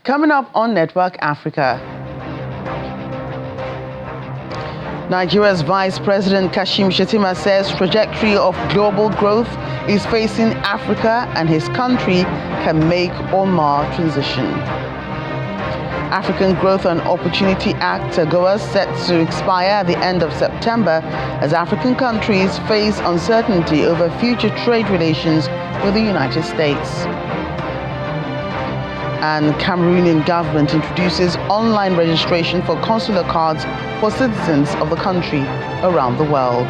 Coming up on Network Africa, Nigeria's Vice President Kashim Shettima says trajectory of global growth is facing Africa and his country can make or mar transition. African Growth and Opportunity Act, AGOA, set to expire at the end of September as African countries face uncertainty over future trade relations with the United States. And Cameroonian government introduces online registration for consular cards for citizens of the country around the world.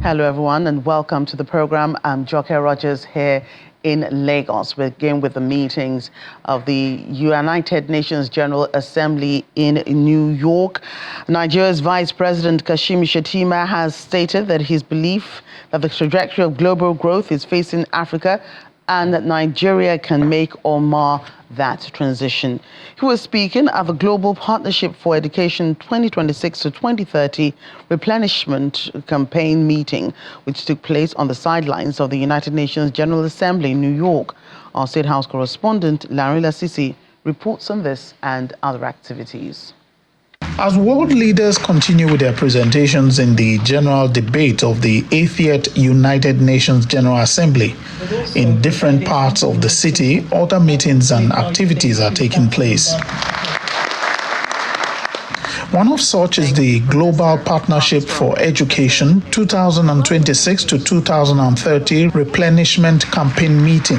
Hello everyone and welcome to the program. I'm Joke Rogers here in Lagos. We begin with the meetings of the United Nations General Assembly in New York. Nigeria's Vice President Kashim Shettima has stated that his belief that the trajectory of global growth is facing Africa and that Nigeria can make or mar that transition. He was speaking at the Global Partnership for Education 2026 to 2030 replenishment campaign meeting, which took place on the sidelines of the United Nations General Assembly in New York. Our State House correspondent, Larry Lasisi, reports on this and other activities. As world leaders continue with their presentations in the general debate of the 80th United Nations General Assembly, in different parts of the city, other meetings and activities are taking place. One of such is the Global Partnership for Education 2026 to 2030 replenishment campaign meeting,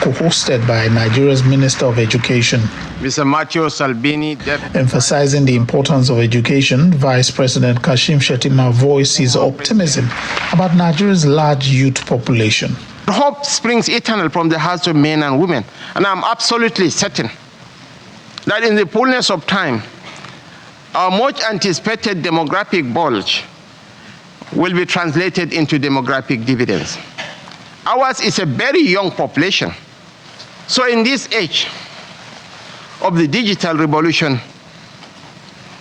co-hosted by Nigeria's Minister of Education. Mr. Matteo Salvini, emphasizing the importance of education, Vice President Kashim Shettima voiced his optimism about Nigeria's large youth population. Hope springs eternal from the hearts of men and women, and I'm absolutely certain that in the fullness of time, our much anticipated demographic bulge will be translated into demographic dividends. Ours is a very young population. So in this age of the digital revolution,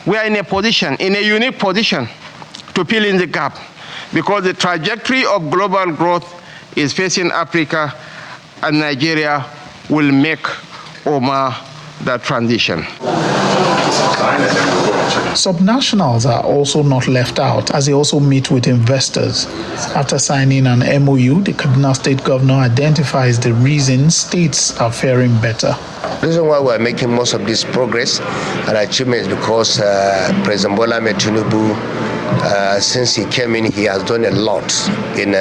we are in a unique position to fill in the gap because the trajectory of global growth is facing Africa and Nigeria will make or mar that transition. Subnationals are also not left out as they also meet with investors. After signing an MOU, the Kaduna State Governor identifies the reasons states are faring better. The reason why we're making most of this progress and achievements is because President Bola Ahmed Tinubu, since he came in, he has done a lot in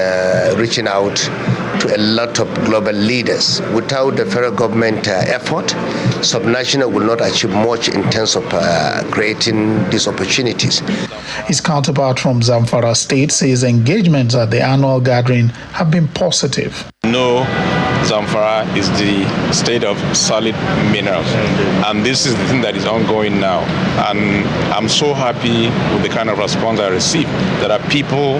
reaching out to a lot of global leaders. Without the federal government effort, subnational will not achieve much in terms of creating these opportunities. His counterpart from Zamfara State says engagements at the annual gathering have been positive. No, Zamfara is the state of solid minerals, and this is the thing that is ongoing now. And I'm so happy with the kind of response I received. There are people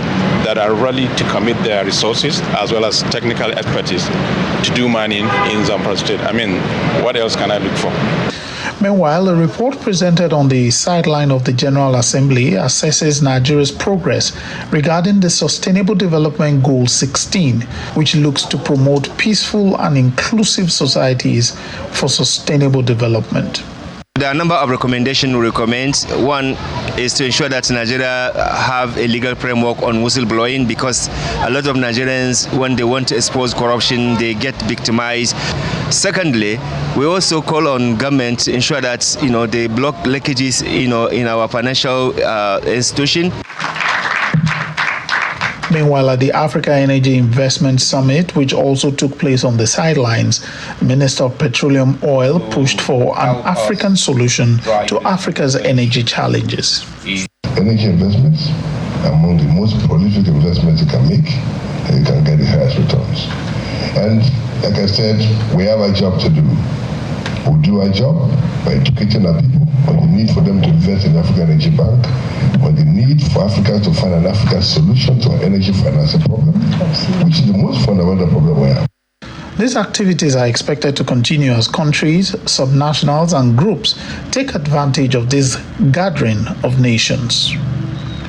that are ready to commit their resources as well as technical expertise to do mining in Zamfara State. I mean, what else can I look for? Meanwhile, a report presented on the sideline of the General Assembly assesses Nigeria's progress regarding the Sustainable Development Goal 16, which looks to promote peaceful and inclusive societies for sustainable development. There are a number of recommendations we recommend. One is to ensure that Nigeria have a legal framework on whistleblowing, because a lot of Nigerians, when they want to expose corruption, they get victimized. Secondly, we also call on government to ensure that they block leakages in our financial institution. Meanwhile, at the Africa Energy Investment Summit, which also took place on the sidelines, the Minister of Petroleum Oil pushed for an African solution to Africa's energy challenges. Energy investments are among the most prolific investments you can make, and you can get the highest returns. And like I said, we have a job to do. We'll do our job by educating our people on the need for them to invest in the African Energy Bank, on the need for Africa to find an African solution to our energy financing problem, which is the most fundamental problem we have. These activities are expected to continue as countries, subnationals, and groups take advantage of this gathering of nations.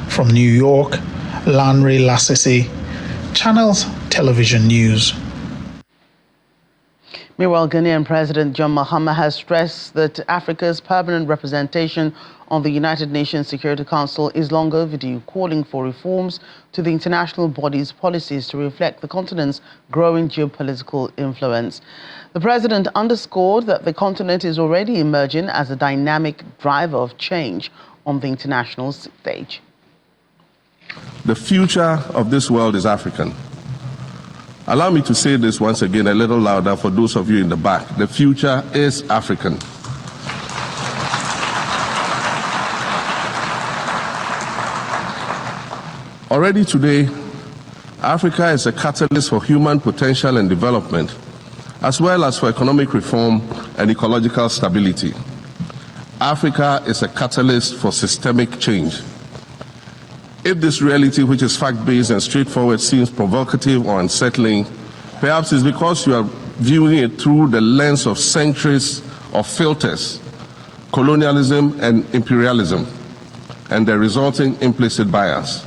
From New York, Lanre Lasese, Channels Television News. Meanwhile, Ghanaian President John Mahama has stressed that Africa's permanent representation on the United Nations Security Council is long overdue, calling for reforms to the international body's policies to reflect the continent's growing geopolitical influence. The president underscored that the continent is already emerging as a dynamic driver of change on the international stage. The future of this world is African. Allow me to say this once again a little louder for those of you in the back. The future is African. Already today, Africa is a catalyst for human potential and development, as well as for economic reform and ecological stability. Africa is a catalyst for systemic change. If this reality, which is fact-based and straightforward, seems provocative or unsettling, perhaps it's because you are viewing it through the lens of centuries of filters, colonialism and imperialism, and the resulting implicit bias.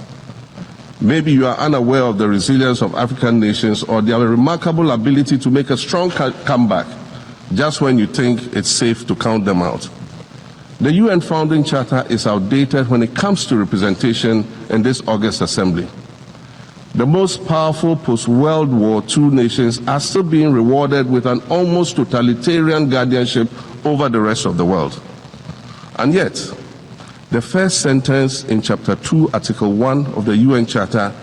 Maybe you are unaware of the resilience of African nations or their remarkable ability to make a strong comeback just when you think it's safe to count them out. The UN Founding Charter is outdated when it comes to representation in this August Assembly. The most powerful post-World War II nations are still being rewarded with an almost totalitarian guardianship over the rest of the world. And yet, the first sentence in Chapter 2, Article 1 of the UN Charter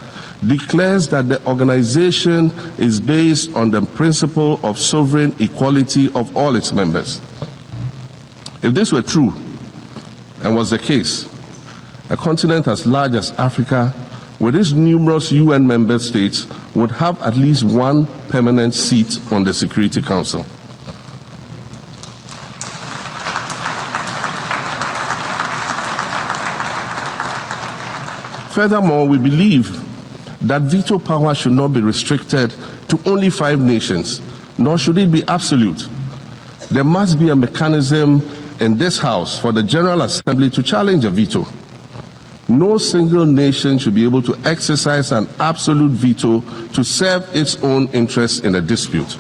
declares that the organization is based on the principle of sovereign equality of all its members. If this were true, and was the case, a continent as large as Africa, with its numerous UN member states, would have at least one permanent seat on the Security Council. Furthermore, we believe that veto power should not be restricted to only 5 nations, nor should it be absolute. There must be a mechanism in this House for the General Assembly to challenge a veto. No single nation should be able to exercise an absolute veto to serve its own interests in a dispute.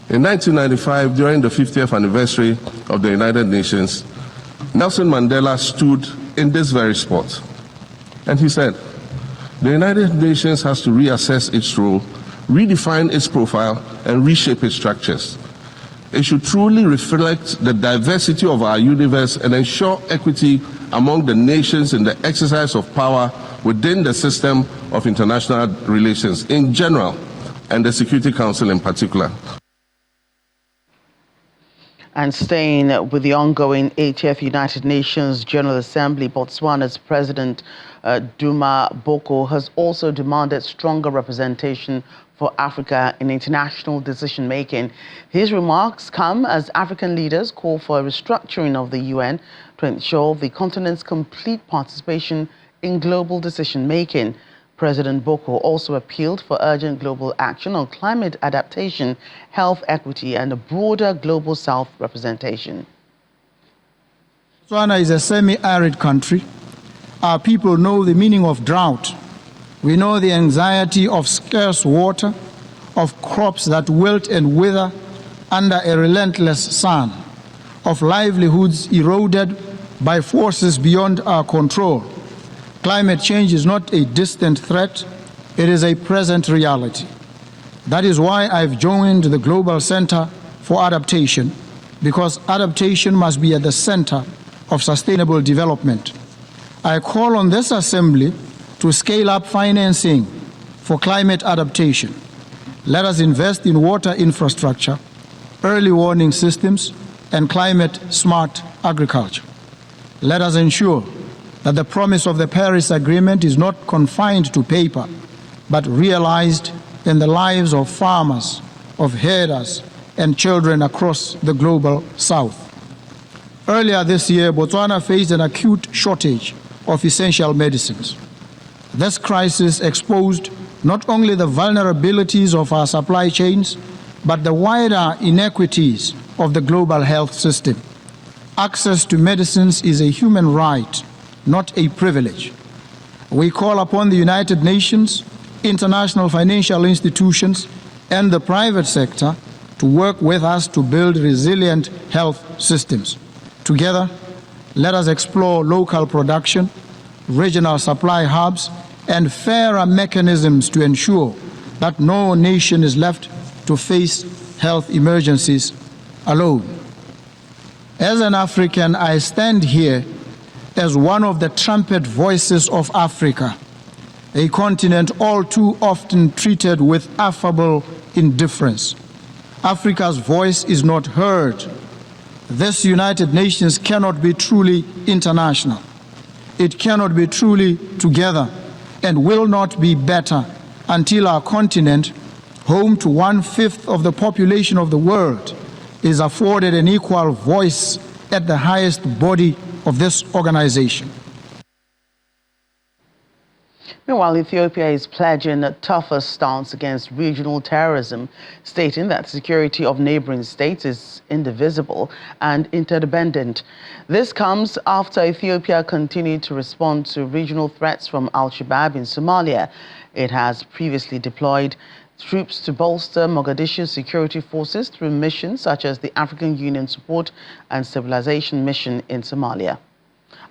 In 1995, during the 50th anniversary of the United Nations, Nelson Mandela stood in this very spot. And he said, the United Nations has to reassess its role, redefine its profile, and reshape its structures. It should truly reflect the diversity of our universe and ensure equity among the nations in the exercise of power within the system of international relations in general and the Security Council in particular. And staying with the ongoing 80th United Nations General Assembly, Botswana's President Duma Boko has also demanded stronger representation for Africa in international decision-making. His remarks come as African leaders call for a restructuring of the UN to ensure the continent's complete participation in global decision-making. President Boko also appealed for urgent global action on climate adaptation, health equity, and a broader global South representation. Botswana is a semi-arid country. Our people know the meaning of drought. We know the anxiety of scarce water, of crops that wilt and wither under a relentless sun, of livelihoods eroded by forces beyond our control. Climate change is not a distant threat, it is a present reality. That is why I've joined the Global Center for Adaptation, because adaptation must be at the center of sustainable development. I call on this Assembly to scale up financing for climate adaptation. Let us invest in water infrastructure, early warning systems, and climate-smart agriculture. Let us ensure that the promise of the Paris Agreement is not confined to paper, but realized in the lives of farmers, of herders, and children across the global South. Earlier this year, Botswana faced an acute shortage of essential medicines. This crisis exposed not only the vulnerabilities of our supply chains, but the wider inequities of the global health system. Access to medicines is a human right, not a privilege. We call upon the United Nations, international financial institutions, and the private sector to work with us to build resilient health systems. Together, let us explore local production, regional supply hubs, and fairer mechanisms to ensure that no nation is left to face health emergencies alone. As an African, I stand here as one of the trumpet voices of Africa, a continent all too often treated with affable indifference. Africa's voice is not heard. This United Nations cannot be truly international. It cannot be truly together and will not be better until our continent, home to 1/5 of the population of the world, is afforded an equal voice at the highest body of this organization. Meanwhile, Ethiopia is pledging a tougher stance against regional terrorism, stating that security of neighboring states is indivisible and interdependent. This comes after Ethiopia continued to respond to regional threats from Al-Shabaab in Somalia. It has previously deployed troops to bolster Mogadishu's security forces through missions such as the African Union Support and Stabilization Mission in Somalia.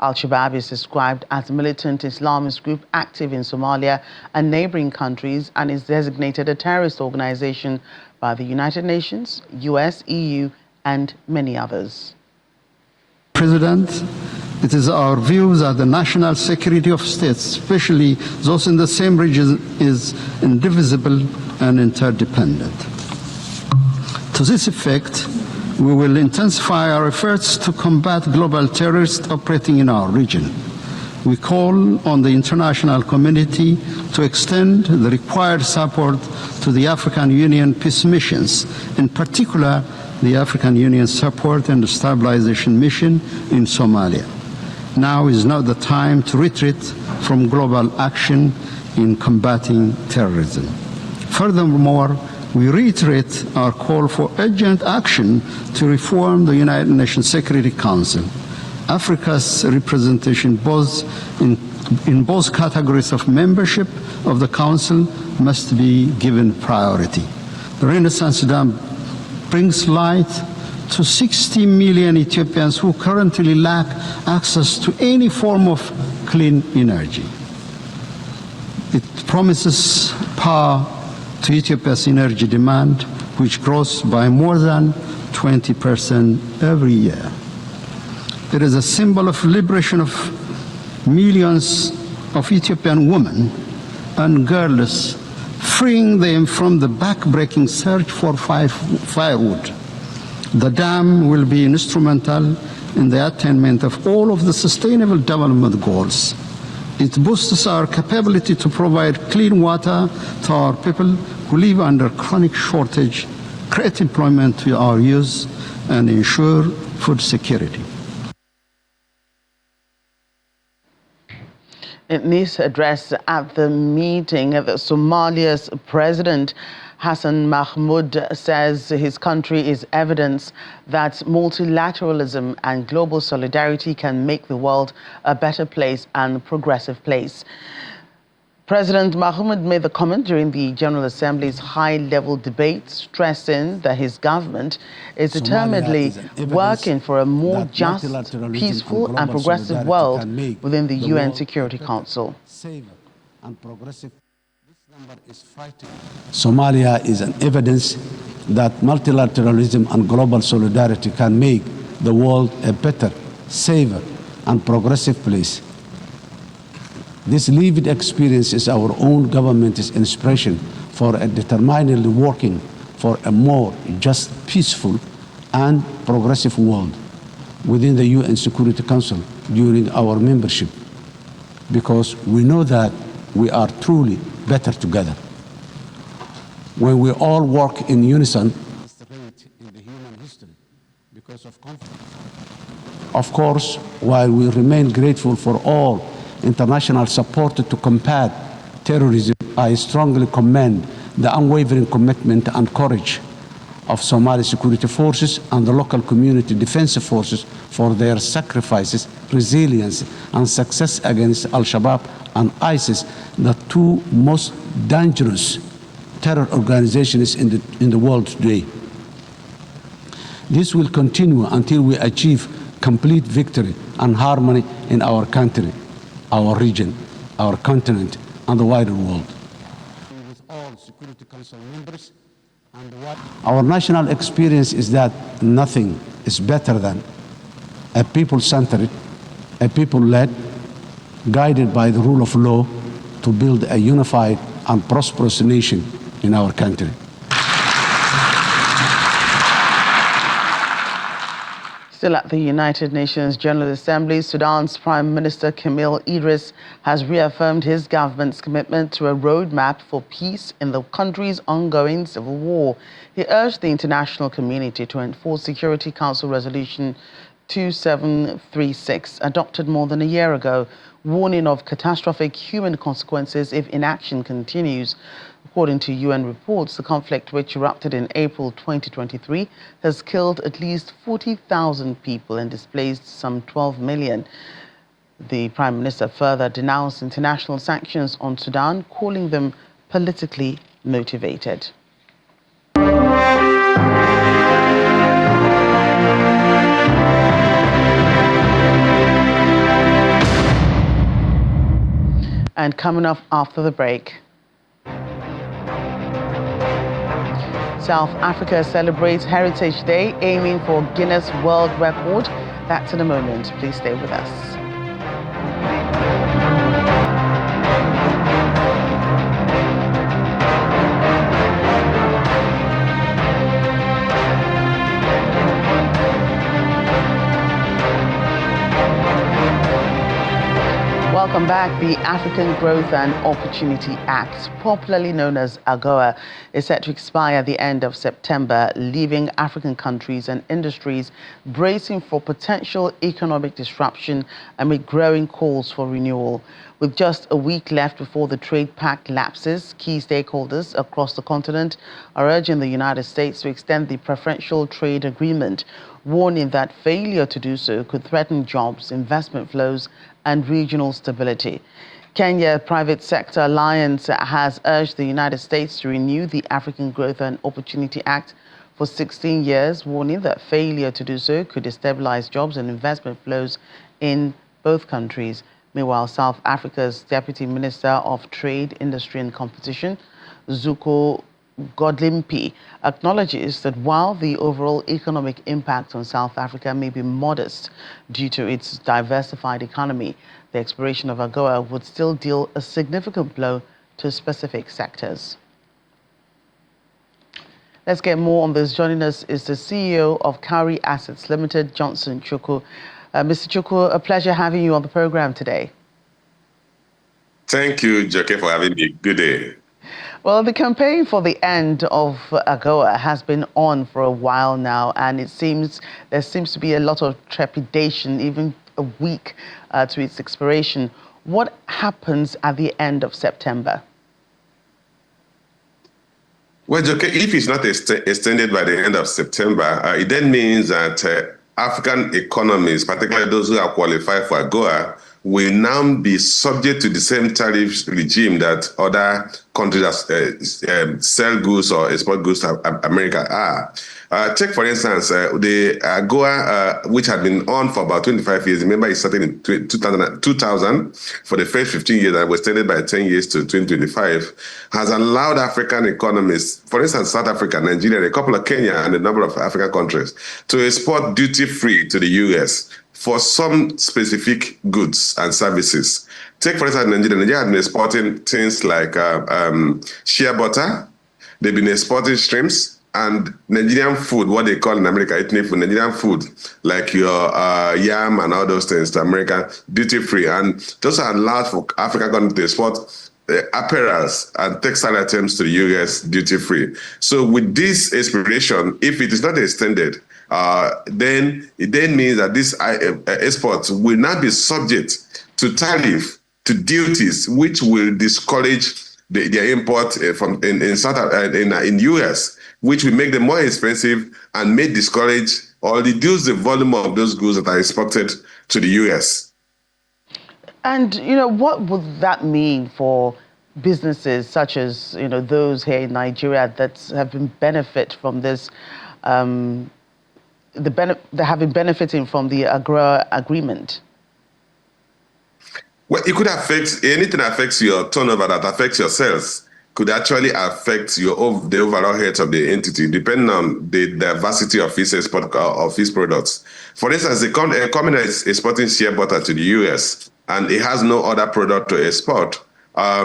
Al-Shabaab is described as a militant Islamist group active in Somalia and neighboring countries and is designated a terrorist organization by the United Nations, US, EU, and many others. President, it is our view that the national security of states, especially those in the same region, is indivisible and interdependent. To this effect, we will intensify our efforts to combat global terrorists operating in our region. We call on the international community to extend the required support to the African Union peace missions, in particular the African Union Support and Stabilization Mission in Somalia. Now is not the time to retreat from global action in combating terrorism. Furthermore, we reiterate our call for urgent action to reform the United Nations Security Council. Africa's representation in both categories of membership of the Council must be given priority. The Renaissance Sudan brings light to 60 million Ethiopians who currently lack access to any form of clean energy. It promises power to Ethiopia's energy demand, which grows by more than 20% every year. It is a symbol of liberation of millions of Ethiopian women and girls, freeing them from the back-breaking search for firewood. The dam will be instrumental in the attainment of all of the Sustainable Development Goals. It boosts our capability to provide clean water to our people who live under chronic shortage, create employment to our youth, and ensure food security. In this address at the meeting, Somalia's President Hassan Mahmoud says his country is evidence that multilateralism and global solidarity can make the world a better place and progressive place. President Mahmoud made the comment during the General Assembly's high-level debate, stressing that his government is determinedly working for a more just, peaceful and progressive world within the UN Security Council. Somalia is an evidence that multilateralism and global solidarity can make the world a better, safer, and progressive place. This lived experience is our own government's inspiration for a determinedly working for a more just, peaceful, and progressive world within the UN Security Council during our membership, because we know that we are truly better together. When we all work in unison, in the human history because of conflict. Of course, while we remain grateful for all international support to combat terrorism, I strongly commend the unwavering commitment and courage of Somali security forces and the local community defense forces for their sacrifices, resilience, and success against Al-Shabaab and ISIS, the two most dangerous terror organizations in the world today. This will continue until we achieve complete victory and harmony in our country, our region, our continent, and the wider world. With all Security Council members, our national experience is that nothing is better than a people-centered, a people-led, guided by the rule of law to build a unified and prosperous nation in our country. Still at the United Nations General Assembly, Sudan's Prime Minister Camille Idris has reaffirmed his government's commitment to a roadmap for peace in the country's ongoing civil war. He urged the international community to enforce Security Council Resolution 2736, adopted more than a year ago, warning of catastrophic human consequences if inaction continues. According to UN reports, the conflict, which erupted in April 2023, has killed at least 40,000 people and displaced some 12 million. The Prime Minister further denounced international sanctions on Sudan, calling them politically motivated. And coming up after the break, South Africa celebrates Heritage Day, aiming for Guinness World Record. That's in a moment. Please stay with us. Welcome back. The African Growth and Opportunity Act, popularly known as AGOA, is set to expire at the end of September, leaving African countries and industries bracing for potential economic disruption amid growing calls for renewal. With just a week left before the trade pact lapses, key stakeholders across the continent are urging the United States to extend the preferential trade agreement, warning that failure to do so could threaten jobs, investment flows, and regional stability. Kenya Private Sector Alliance has urged the United States to renew the African Growth and Opportunity Act for 16 years, warning that failure to do so could destabilize jobs and investment flows in both countries. Meanwhile, South Africa's Deputy Minister of Trade, Industry and Competition, Zuko Godlimpi, acknowledges that while the overall economic impact on South Africa may be modest due to its diversified economy, the expiration of AGOA would still deal a significant blow to specific sectors. Let's get more on this. Joining us is the CEO of Cowrie Assets Limited, Johnson Chukwu. Mr. Chukwu, a pleasure having you on the program today. Thank you, Joke, for having me. Good day. Well, the campaign for the end of AGOA has been on for a while now, and there seems to be a lot of trepidation, even a week to its expiration. What happens at the end of September? Well, Joke, if it's not extended by the end of September, it then means that African economies, particularly those who are qualified for AGOA, will now be subject to the same tariff regime that other countries that sell goods or export goods to America are. Take, for instance, the AGOA, which had been on for about 25 years. Remember, it started in 2000 for the first 15 years and was extended by 10 years to 2025, has allowed African economies, for instance, South Africa, Nigeria, a couple of Kenya, and a number of African countries, to export duty-free to the U.S. for some specific goods and services. Take, for instance, Nigeria. Nigeria has been exporting things like shea butter. They've been exporting shrimps and Nigerian food, what they call in America ethnic food, Nigerian food, like your yam and all those things to America, duty-free. And those are allowed for African countries to export apparels and textile items to the U.S. duty-free. So with this expiration, if it is not extended, then it then means that these exports will not be subject to tariff, to duties, which will discourage their import from in US, which will make them more expensive and may discourage or reduce the volume of those goods that are exported to the US. And what would that mean for businesses such as those here in Nigeria that have been benefit from this, that have been benefiting from the AGOA agreement? Well, it could affect anything that affects your turnover, that affects your sales, could actually affect the overall health of the entity, depending on the diversity of its export of its products. For instance, a company that is exporting shea butter to the US and it has no other product to export,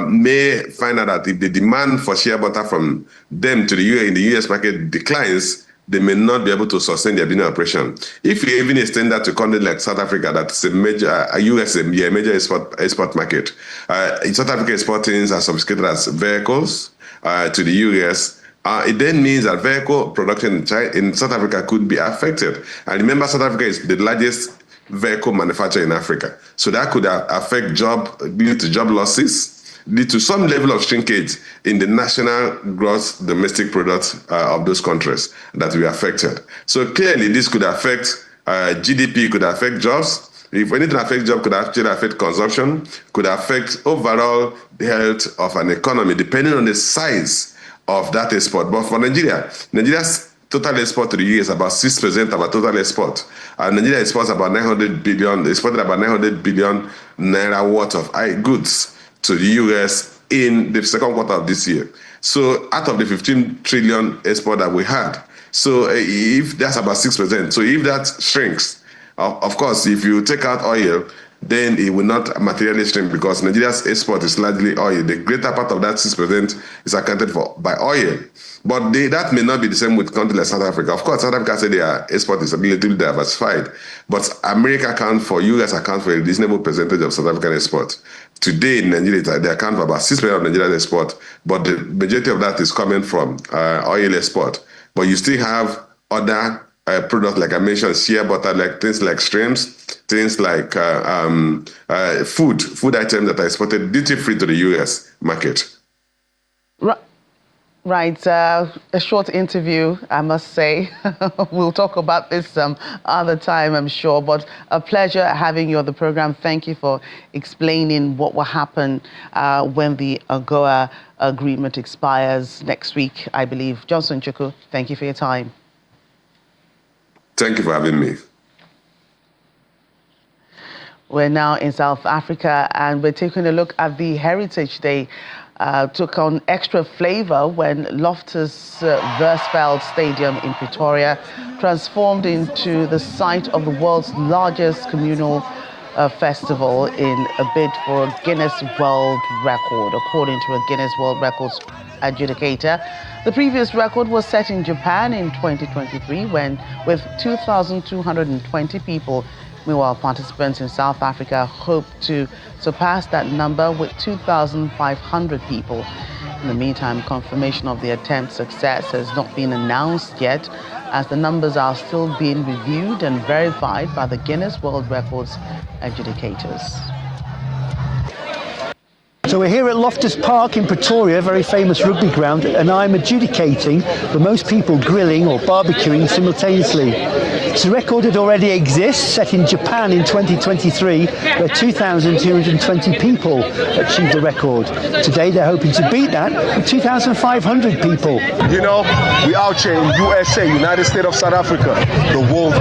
may find out that if the demand for shea butter from them to the US in the US market declines, they may not be able to sustain their business operation. If you even extend that to countries like South Africa, that's a major US, a major export market. South Africa exporting as sophisticated as vehicles to the US. It then means that vehicle production in South Africa could be affected. And remember, South Africa is the largest vehicle manufacturer in Africa. So that could affect lead to job losses, lead to some level of shrinkage in the national gross domestic product of those countries that will be affected. So clearly, this could affect GDP, could affect jobs. If anything affects jobs, could actually affect consumption, could affect overall the health of an economy, depending on the size of that export. But for Nigeria's total export to the US is about 6% of our total export. And Nigeria exports about 900 billion, exported about 900 billion naira worth of goods to the US in the second quarter of this year. So out of the 15 trillion export that we had, so if that's about 6%, so if that shrinks, of course, if you take out oil, then it will not materially shrink because Nigeria's export is largely oil. The greater part of that 6% is accounted for by oil. But that may not be the same with countries like South Africa. Of course, South Africa said their export is relatively diversified, but US account for a reasonable percentage of South African export. Today in Nigeria, they account for about 6% of Nigeria's export, but the majority of that is coming from oil export. But you still have other products, like I mentioned, shea butter, like things like shrimps, things like food items that are exported duty-free to the US market. Right, a short interview, I must say. We'll talk about this some other time, I'm sure, but a pleasure having you on the program. Thank you for explaining what will happen when the AGOA agreement expires next week, I believe. Johnson Chukwu, thank you for your time. Thank you for having me. We're now in South Africa and we're taking a look at the Heritage Day. Took on extra flavor when Loftus Versfeld Stadium in Pretoria transformed into the site of the world's largest communal festival in a bid for a Guinness World Record, according to a Guinness World Records adjudicator. The previous record was set in Japan in 2023 when, with 2,220 people, meanwhile, participants in South Africa hope to surpass that number with 2,500 people. In the meantime, confirmation of the attempt's success has not been announced yet, as the numbers are still being reviewed and verified by the Guinness World Records adjudicators. So we're here at Loftus Park in Pretoria, a very famous rugby ground, and I'm adjudicating the most people grilling or barbecuing simultaneously. It's a record that already exists, set in Japan in 2023, where 2,220 people achieved the record. Today they're hoping to beat that with 2,500 people. You know, we out here in USA, United States of South Africa, the world's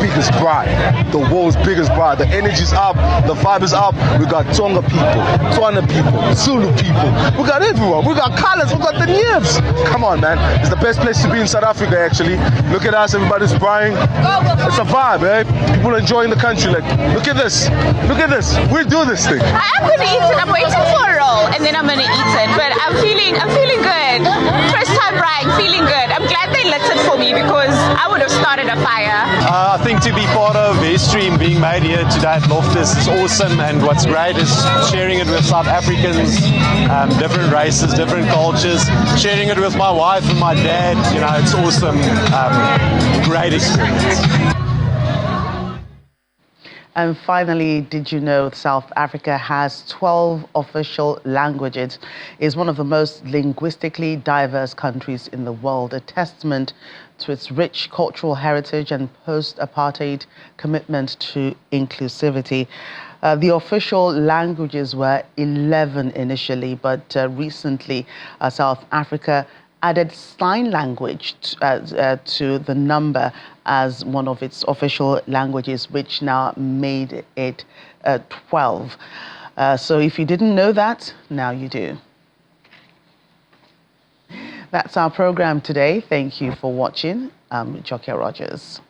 biggest bride. The world's biggest bride. The energy's up, the vibe is up. We got Tonga people, Tswana people, Zulu people. We got everyone. We got colors. We got the Nibs. Come on, man. It's the best place to be in South Africa, actually. Look at us. Everybody's buying. It's a vibe, eh? People enjoying the country. Like, look at this. Look at this. We do this thing. I'm gonna eat it. I'm waiting for a roll, and then I'm gonna eat it. But I'm feeling good. First time buying, feeling good. I'm glad they lit it for me because I would have started a fire. I think to be part of history being made here today at Loftus is awesome, and what's great is sharing it with South Africans, different races, different cultures, sharing it with my wife and my dad. You know, it's awesome. Great experience. And finally, did you know South Africa has 12 official languages, is one of the most linguistically diverse countries in the world, a testament to its rich cultural heritage and post-apartheid commitment to inclusivity. The official languages were 11 initially, but recently South Africa added sign language to the number as one of its official languages, which now made it 12. So if you didn't know that, now you do. That's our program today. Thank you for watching. I'm Jokia Rogers.